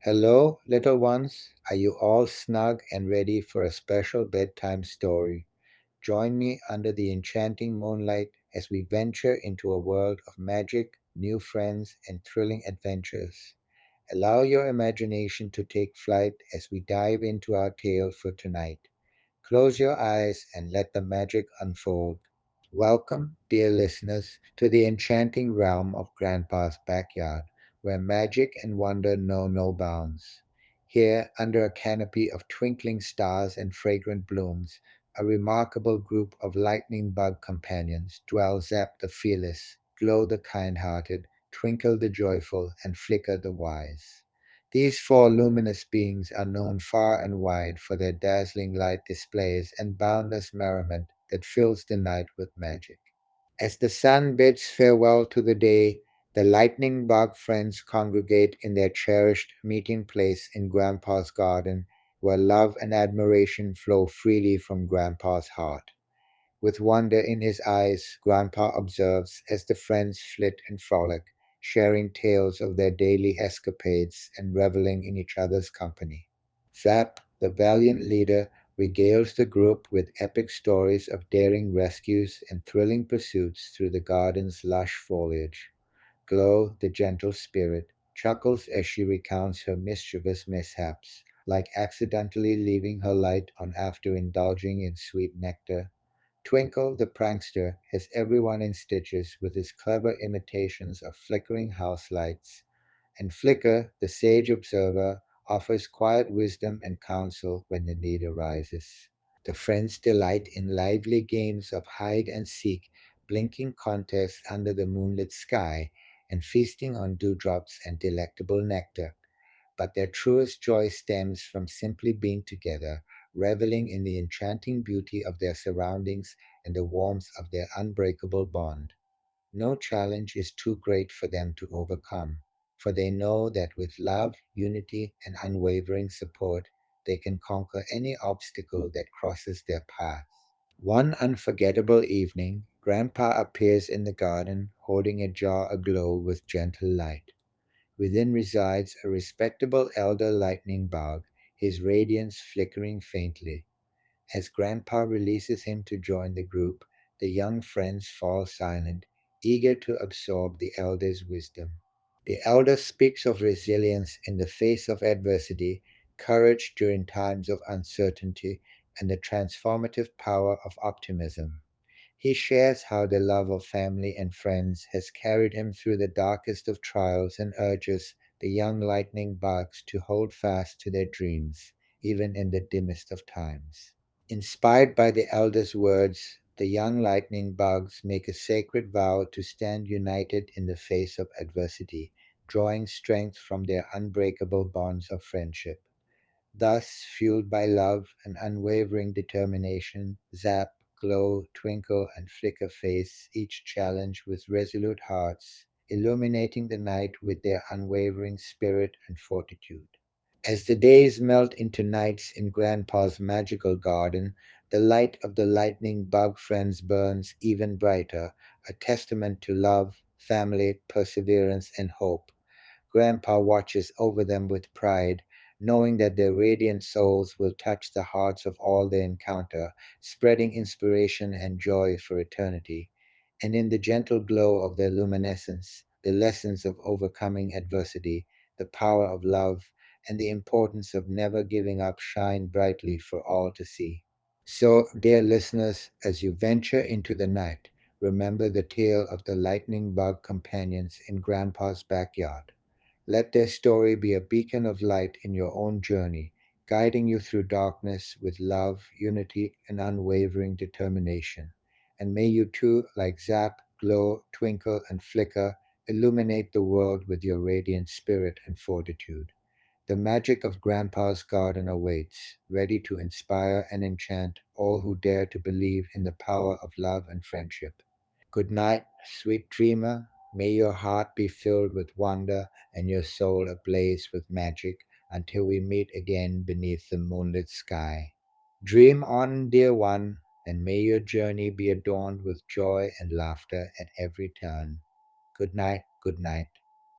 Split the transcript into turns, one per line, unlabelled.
Hello, little ones. Are you all snug and ready for a special bedtime story? Join me under the enchanting moonlight as we venture into a world of magic, new friends, and thrilling adventures. Allow your imagination to take flight as we dive into our tale for tonight. Close your eyes and let the magic unfold. Welcome, dear listeners, to the enchanting realm of Grandpa's backyard, where magic and wonder know no bounds. Here, under a canopy of twinkling stars and fragrant blooms, a remarkable group of lightning bug companions dwell Zapp the fearless, Glow the kind-hearted, Twinkle the joyful, and Flicker the wise. These four luminous beings are known far and wide for their dazzling light displays and boundless merriment that fills the night with magic. As the sun bids farewell to the day, the lightning bug friends congregate in their cherished meeting place in Grandpa's garden, where love and admiration flow freely from Grandpa's heart. With wonder in his eyes, Grandpa observes as the friends flit and frolic, sharing tales of their daily escapades and reveling in each other's company. Zapp, the valiant leader, regales the group with epic stories of daring rescues and thrilling pursuits through the garden's lush foliage. Glow, the gentle spirit, chuckles as she recounts her mischievous mishaps, like accidentally leaving her light on after indulging in sweet nectar. Twinkle, the prankster, has everyone in stitches with his clever imitations of flickering house lights, and Flicker, the sage observer, offers quiet wisdom and counsel when the need arises. The friends delight in lively games of hide and seek, blinking contests under the moonlit sky, and feasting on dewdrops and delectable nectar. But their truest joy stems from simply being together, reveling in the enchanting beauty of their surroundings and the warmth of their unbreakable bond. No challenge is too great for them to overcome, for they know that with love, unity, and unwavering support, they can conquer any obstacle that crosses their path. One unforgettable evening, Grandpa appears in the garden holding a jar aglow with gentle light. Within resides a respectable elder lightning bug, his radiance flickering faintly. As Grandpa releases him to join the group, the young friends fall silent, eager to absorb the elder's wisdom. The elder speaks of resilience in the face of adversity, courage during times of uncertainty, and the transformative power of optimism. He shares how the love of family and friends has carried him through the darkest of trials and urges the young lightning bugs to hold fast to their dreams, even in the dimmest of times. Inspired by the elder's words, the young lightning bugs make a sacred vow to stand united in the face of adversity, drawing strength from their unbreakable bonds of friendship. Thus, fueled by love and unwavering determination, Zapp, Glow, Twinkle, and Flicker face each challenge with resolute hearts, illuminating the night with their unwavering spirit and fortitude. As the days melt into nights in Grandpa's magical garden, the light of the lightning bug friends burns even brighter, a testament to love, family, perseverance, and hope. Grandpa watches over them with pride, knowing that their radiant souls will touch the hearts of all they encounter, spreading inspiration and joy for eternity. And in the gentle glow of their luminescence, the lessons of overcoming adversity, the power of love, and the importance of never giving up shine brightly for all to see. So, dear listeners, as you venture into the night, remember the tale of the lightning bug companions in Grandpa's backyard. Let their story be a beacon of light in your own journey, guiding you through darkness with love, unity, and unwavering determination. And may you too, like Zap, Glow, Twinkle, and Flicker, illuminate the world with your radiant spirit and fortitude. The magic of Grandpa's garden awaits, ready to inspire and enchant all who dare to believe in the power of love and friendship. Good night, sweet dreamer. May your heart be filled with wonder and your soul ablaze with magic until we meet again beneath the moonlit sky. Dream on, dear one, and may your journey be adorned with joy and laughter at every turn. Good night, good night.